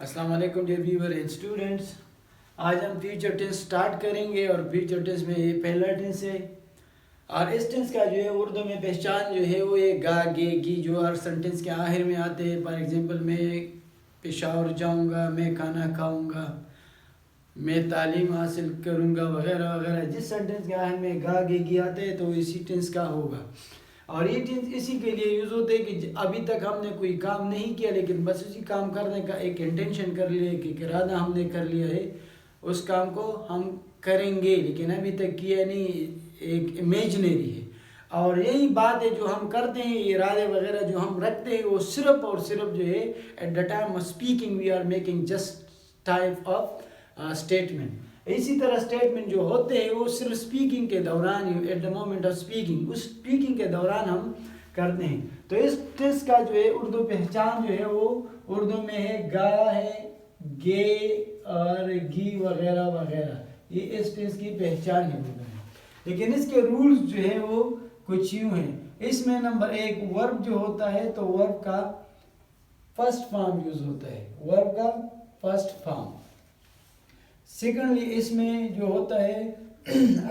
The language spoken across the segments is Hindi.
अस्सलाम वालेकुम डियर व्यूअर एंड स्टूडेंट्स। आज हम फ्यूचर टेंस स्टार्ट करेंगे और फ्यूचर टेंस में ये पहला टेंस है। और इस टेंस का जो है उर्दू में पहचान जो है वो ये गा गे गी जो हर सेंटेंस के आखिर में आते हैं। फॉर एग्जांपल मैं पेशावर जाऊंगा, मैं खाना खाऊंगा, मैं तालीम हासिल करूंगा वगैरह वगैरह। जिस सेंटेंस के आखिर में गा गे गी आते हैं तो इसी टेंस का होगा। और ये टेंस इसी के लिए यूज़ होते हैं कि अभी तक हमने कोई काम नहीं किया लेकिन बस उसी काम करने का एक इंटेंशन कर लिया कि इरादा हमने कर लिया है, उस काम को हम करेंगे लेकिन अभी तक किया नहीं, एक इमेजनरी है। और यही बात है जो हम करते हैं, इरादे वगैरह जो हम रखते हैं वो सिर्फ और सिर्फ जो है at the time of speaking we are making just type of statement. इसी तरह स्टेटमेंट जो होते हैं वो सिर्फ स्पीकिंग के दौरान, at the moment of speaking, उस स्पीकिंग के दौरान हम करते हैं। तो इस टेंस का जो है उर्दू पहचान जो है वो उर्दू में है गा है, गे और गी वगैरह वगैरह। ये इस टेंस की पहचान है उर्दू में। लेकिन इसके रूल्स जो है वो कुछ यूँ हैं। इसमें नंबर एक, वर्ब जो होता है तो वर्ब का फर्स्ट फॉर्म यूज होता है, वर्ब का फर्स्ट फॉर्म। सेकेंडली इसमें जो होता है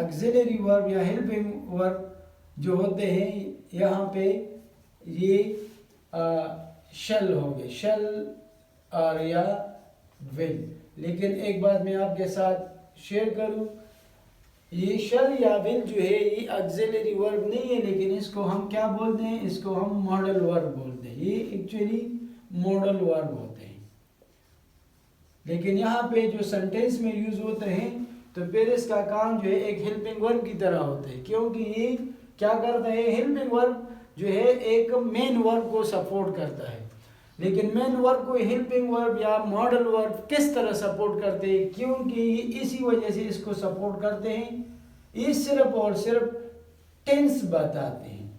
ऑक्सिलरी वर्ब या हेल्पिंग वर्ब जो होते हैं, यहाँ पे ये शल हो गए, शल और या विल। लेकिन एक बात मैं आपके साथ शेयर करूं, ये शल या विल जो है ये ऑक्सिलरी वर्ब नहीं है, लेकिन इसको हम क्या बोलते हैं, इसको हम मॉडल वर्ब बोलते हैं। ये एक्चुअली मॉडल वर्ब होते हैं। लेकिन यहाँ पे जो सेंटेंस में यूज होते हैं तो फिर इसका काम जो है एक हेल्पिंग वर्ब की तरह होता है, क्योंकि ये क्या करता है, हेल्पिंग वर्ब जो है एक मेन वर्ब को सपोर्ट करता है। लेकिन मेन वर्ब को हेल्पिंग वर्ब या मॉडल वर्ब किस तरह सपोर्ट करते हैं, क्योंकि इसी वजह से इसको सपोर्ट करते हैं, ये सिर्फ और सिर्फ टेंस बताते हैं।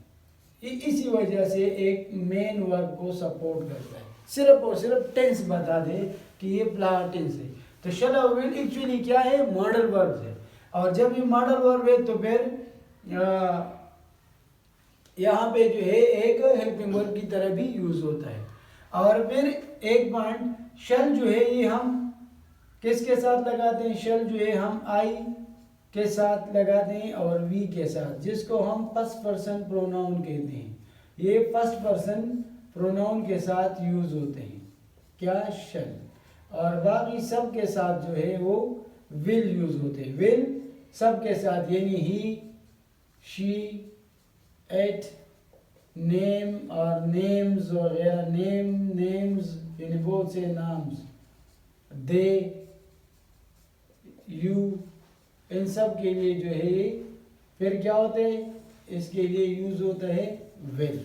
इसी वजह से एक मेन वर्ब को सपोर्ट करता है, सिर्फ और सिर्फ टेंस बता दे कि ये प्लान टेंस है। तो शल और विल एक्चुअली क्या है, मॉडल वर्ब है। और जब ये मॉडल वर्ब है तो फिर यहाँ पे जो है एक हेल्पिंग वर्ब की तरह भी यूज होता है। और फिर एक पॉइंट, शल जो है ये हम किसके साथ लगाते हैं, शल जो है हम आई के साथ लगाते हैं और वी के साथ, जिसको हम फर्स्ट पर्सन प्रोनाउन कहते हैं। ये फर्स्ट पर्सन प्रोनाउन के साथ यूज होते हैं, क्या, शल। और बाकी सब के साथ जो है वो विल यूज होते हैं, विल सब के साथ, यानी ही, शी, एट, नेम और नेम्स वगैरह, नेम्स यानी बहुत से नाम्स, दे, यू, इन सब के लिए जो है ये फिर क्या होता है, इसके लिए यूज होता है विल।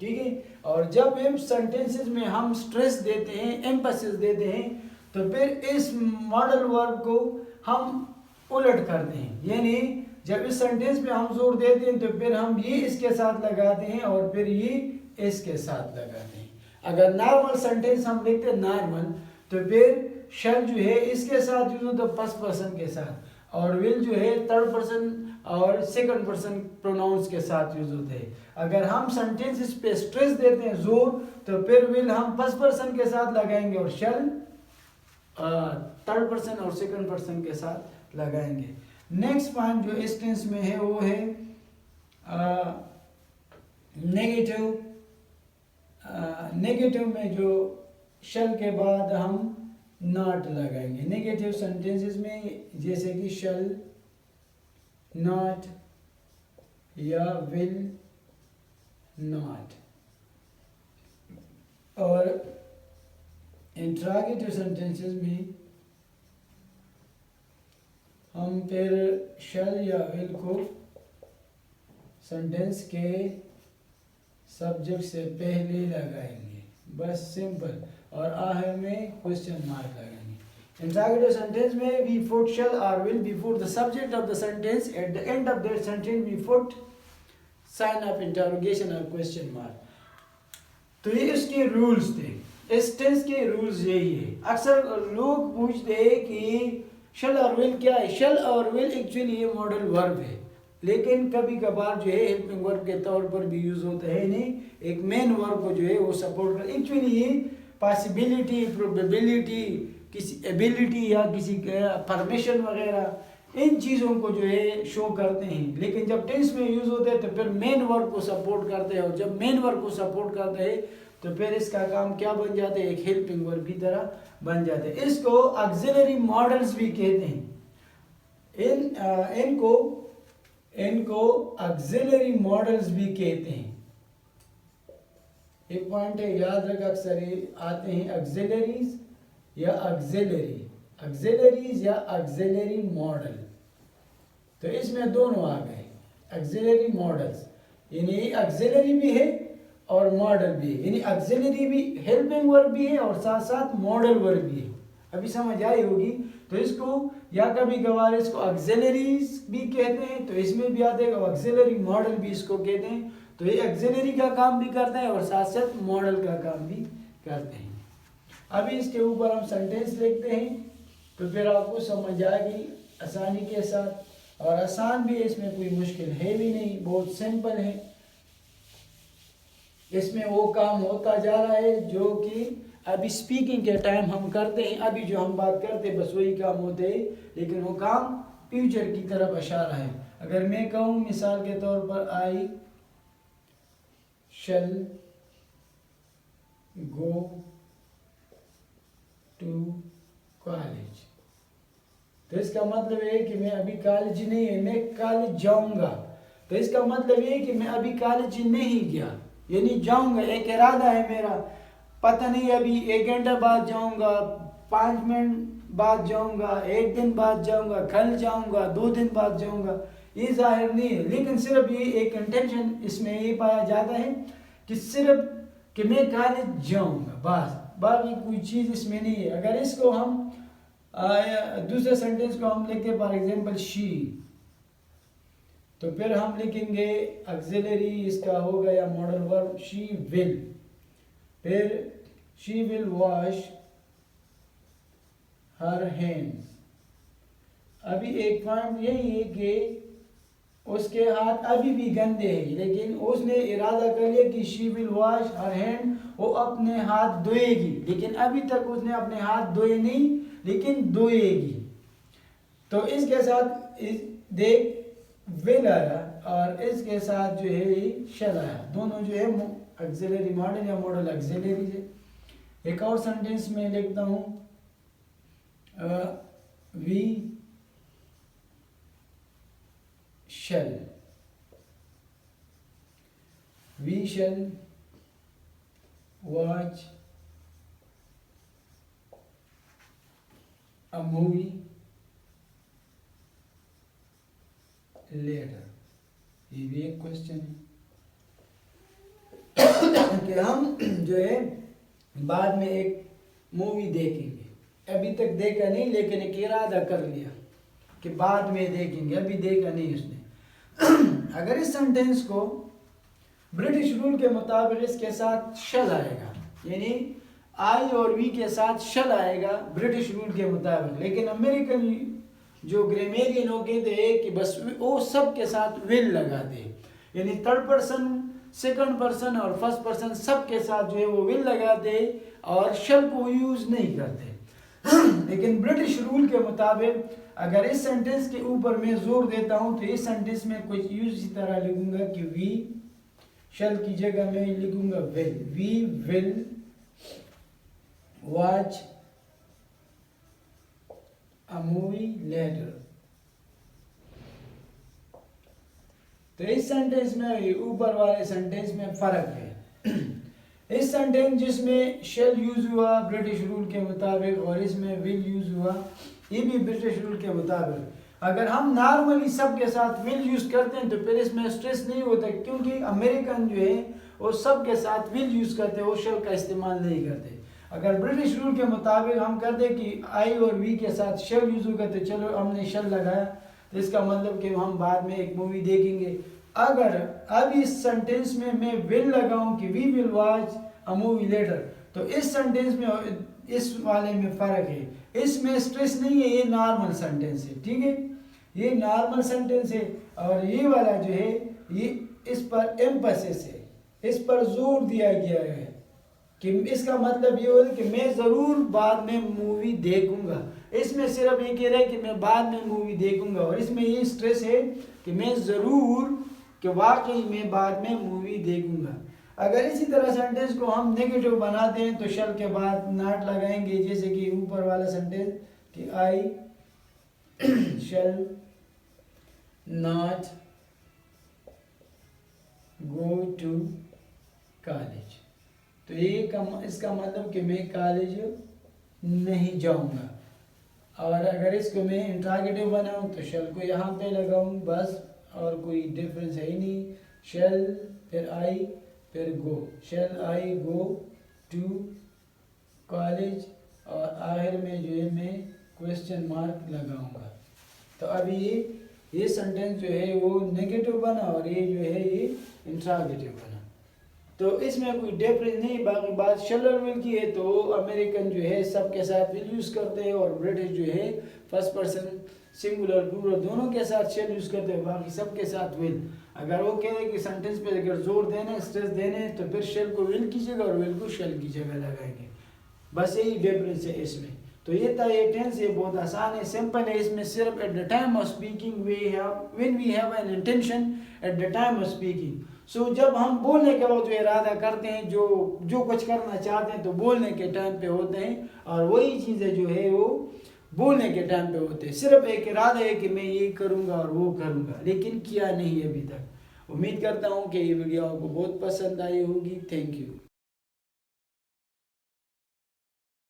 ठीक है। और जब इन सेंटेंसेस में हम स्ट्रेस देते हैं, एम्फेसिस देते हैं, तो फिर इस मॉडल वर्ब को हम उलट करते हैं। यानी जब इस सेंटेंस में हम जोर देते हैं तो फिर हम ये इसके साथ लगाते हैं और फिर ये इसके साथ लगाते हैं। अगर नॉर्मल सेंटेंस हम लिखते हैं नॉर्मल, तो फिर शल जो है इसके साथ यूज होता है फर्स्ट पर्सन के साथ, और विल जो है थर्ड पर्सन और सेकंड पर्सन प्रोनाउंस के साथ यूज होते हैं। अगर हम सेंटेंसेस पे स्ट्रेस देते हैं जोर, तो फिर विल हम फर्स्ट पर्सन के साथ लगाएंगे और शल थर्ड पर्सन और सेकंड पर्सन के साथ लगाएंगे। नेक्स्ट पॉइंट जो इस टेंस में है वो है नेगेटिव। नेगेटिव में जो शल के बाद हम नॉट लगाएंगे नेगेटिव सेंटेंसेस में, जैसे कि शल, नॉट या विल नॉट। और इंट्रोगेटिव सेंटेंसेस में हम फिर शल या विल को सेंटेंस के सब्जेक्ट से पहले लगाएंगे, बस सिंपल, और आखिर में क्वेश्चन मार्क लगाएंगे। इंट्रोगेटिव सेंटेंस में वी पुट शल और will before the subject of the sentence, at the end of that sentence we put sign of interrogation और क्वेश्चन मार्क। तो ये इसके रूल्स थे, इस टेंस के रूल्स यही है। अक्सर लोग पूछते हैं कि शल और विल क्या है। शल और विल एक्चुअली ये मॉडल वर्ब है, लेकिन कभी कभार जो है हेल्पिंग वर्ब के तौर पर भी यूज होता है। नहीं, एक मेन वर्ब को जो है वो सपोर्ट कर, एक्चुअली ये पॉसिबिलिटी, प्रोबेबिलिटी, किसी एबिलिटी या किसी परमिशन वगैरह, इन चीज़ों को जो है शो करते हैं। लेकिन जब टेंस में यूज़ होते हैं तो फिर मेन वर्ब को सपोर्ट करते हैं, और जब मेन वर्ब को सपोर्ट करते हैं तो फिर इसका काम क्या बन जाते हैं, एक हेल्पिंग वर्ब की तरह बन जाते हैं। इसको ऑक्सिलरी मॉडल्स भी कहते हैं। इनको ऑक्सिलरी मॉडल्स भी कहते हैं। एक पॉइंट है, याद रख, अक्सर आते हैं ऑक्सिलरीज या ऑक्सिलरीज या ऑक्सिलरी मॉडल। तो इसमें दोनों आ गए ऑक्सिलरी मॉडल्स, यानी ऑक्सिलरी भी है और मॉडल भी है, यानी ऑक्सिलरी भी हेल्पिंग वर्ब भी है और साथ साथ मॉडल वर्ब भी है। अभी समझ आई होगी। तो इसको या कभी कभार इसको ऑक्सिलरीज भी कहते हैं, तो इसमें भी आते हैं ऑक्सिलरी मॉडल भी इसको कहते हैं। तो ये ऑक्सिलरी का काम भी करते हैं और साथ साथ मॉडल का काम भी करते हैं। अभी इसके ऊपर हम सेंटेंस लिखते हैं, तो फिर आपको समझ आएगी आसानी के साथ, और आसान भी है, इसमें कोई मुश्किल है भी नहीं, बहुत सिंपल है। इसमें वो काम होता जा रहा है जो कि अभी स्पीकिंग के टाइम हम करते हैं, अभी जो हम बात करते हैं बस वही काम होते हैं, लेकिन वो काम फ्यूचर की तरफ इशारा है। अगर मैं कहूँ मिसाल के तौर पर, आई शैल गो टू कॉलेज, तो इसका मतलब है कि मैं अभी कॉलेज नहीं है, मैं कॉलेज जाऊंगा। तो इसका मतलब ये कि मैं अभी कॉलेज नहीं गया, यानी जाऊंगा, एक इरादा है मेरा, पता नहीं अभी 1 घंटा बाद जाऊंगा, 5 मिनट बाद जाऊंगा, 1 दिन बाद जाऊंगा, कल जाऊंगा, 2 दिन बाद जाऊंगा, ये जाहिर नहीं है। लेकिन सिर्फ ये एक इंटेंशन इसमें ये पाया जाता है कि सिर्फ कि मैं कॉलेज जाऊंगा, बस, बाकी कोई चीज़ इसमें नहीं है। अगर इसको हम दूसरे सेंटेंस को हम लिखते फॉर एग्जांपल शी, तो फिर हम लिखेंगे ऑक्सिलरी इसका हो गया मॉडल वर्ब शी विल, फिर she will wash her hands. अभी एक पॉइंट यही है कि उसके हाथ अभी भी गंदे हैं, लेकिन उसने इरादा कर लिया कि she will wash her hand, वो अपने हाथ धोएगी, लेकिन अभी तक उसने अपने हाथ धोए नहीं, लेकिन धोएगी। तो इसके साथ देख विल आया और इसके साथ जो है शैल आया, दोनों जो है ऑक्सिलरी मॉडल या मॉडल ऑक्सिलरी है। एक और सेंटेंस में लिखता हूं, we shall watch a movie later। ये भी एक क्वेश्चन है कि हम जो है बाद में एक मूवी देखेंगे, अभी तक देखा नहीं, लेकिन एक इरादा कर लिया कि बाद में देखेंगे, अभी देखा नहीं उसने। अगर इस सेंटेंस को ब्रिटिश रूल के मुताबिक इसके साथ शल आएगा, यानी आई और वी के साथ शल आएगा ब्रिटिश रूल के मुताबिक, लेकिन अमेरिकन जो ग्रामेरियन हो कहते हैं कि बस वो सब के साथ विल लगा दे, यानी थर्ड पर्सन, सेकंड पर्सन और फर्स्ट पर्सन सब के साथ जो है वो विल लगा दे और शल को यूज नहीं करते। लेकिन ब्रिटिश रूल के मुताबिक अगर इस सेंटेंस के ऊपर मैं जोर देता हूं तो इस सेंटेंस में कुछ यूज इसी तरह लिखूंगा कि वी शल की जगह मैं लिखूंगा will, we will watch a movie later. तो इस सेंटेंस में ऊपर वाले सेंटेंस में फर्क है। इस सेंटेंस जिसमें शेल यूज हुआ ब्रिटिश रूल के मुताबिक और इसमें विल यूज हुआ ये भी ब्रिटिश रूल के मुताबिक। अगर हम नॉर्मली सब के साथ विल यूज करते हैं तो फिर इसमें स्ट्रेस नहीं होता, क्योंकि अमेरिकन जो है वो सब के साथ विल यूज करते हैं, वो शेल का इस्तेमाल नहीं करते। अगर ब्रिटिश रूल के मुताबिक हम कर दें कि आई और वी के साथ शेल यूज होगा तो चलो हमने शेल लगाया, तो इसका मतलब कि हम बाद में एक मूवी देखेंगे। अगर अब इस सेंटेंस में मैं विल लगाऊं कि we will watch a movie later, तो इस सेंटेंस में इस वाले में फर्क है, इसमें स्ट्रेस नहीं है, ये नॉर्मल सेंटेंस है, ठीक है, ये नॉर्मल सेंटेंस है। और ये वाला जो है ये इस पर एम्फेसिस है, इस पर जोर दिया गया है कि इसका मतलब ये होगा कि मैं ज़रूर बाद में मूवी देखूंगा। इसमें सिर्फ ये कह रहा है कि मैं बाद में मूवी देखूंगा, और इसमें ये स्ट्रेस है कि मैं ज़रूर, कि वाकई मैं बाद में मूवी देखूंगा। अगर इसी तरह सेंटेंस को हम नेगेटिव बनाते हैं तो शल के बाद नॉट लगाएंगे, जैसे कि ऊपर वाला सेंटेंस कि I shall not go to college. तो ये इसका मतलब कि मैं कॉलेज नहीं जाऊंगा। और अगर इसको मैं इंट्रागेटिव बनाऊं तो शैल को यहाँ पे लगाऊं बस, और कोई डिफरेंस है ही नहीं। शैल फिर आई फिर गो, शैल आई गो टू कॉलेज, और आखिर में जो है मैं क्वेश्चन मार्क लगाऊंगा। तो अभी ये सेंटेंस जो है वो नेगेटिव बना, और ये जो है ये इंट्रागेटिव बना। तो इसमें कोई डिफरेंस नहीं। बाकी बात शैल और विल की है तो अमेरिकन जो है सबके साथ विल यूज़ करते हैं, और ब्रिटिश जो है फर्स्ट पर्सन सिंगुलर प्लूरल दोनों के साथ शैल यूज़ करते हैं, बाकी सबके साथ विल। अगर वो कह रहे कि सेंटेंस पे अगर जोर देने स्ट्रेस देने तो फिर शैल को विल की जगह और विल को शैल की जगह लगाएंगे। बस यही डिफरेंस है इसमें। तो ये था ये टेंस, ये बहुत आसान है, सिंपल है। इसमें सिर्फ at the time of speaking when we have an intention at the time of speaking. So जब हम बोलने के बाद जो इरादा करते हैं, जो कुछ करना चाहते हैं तो बोलने के टाइम पे होते हैं, और वही चीज़ें जो है वो बोलने के टाइम पे होते हैं। सिर्फ एक इरादा है कि मैं ये करूँगा और वो करूँगा, लेकिन किया नहीं अभी तक। उम्मीद करता हूँ कि ये वीडियो आपको बहुत पसंद आई होगी। Thank you.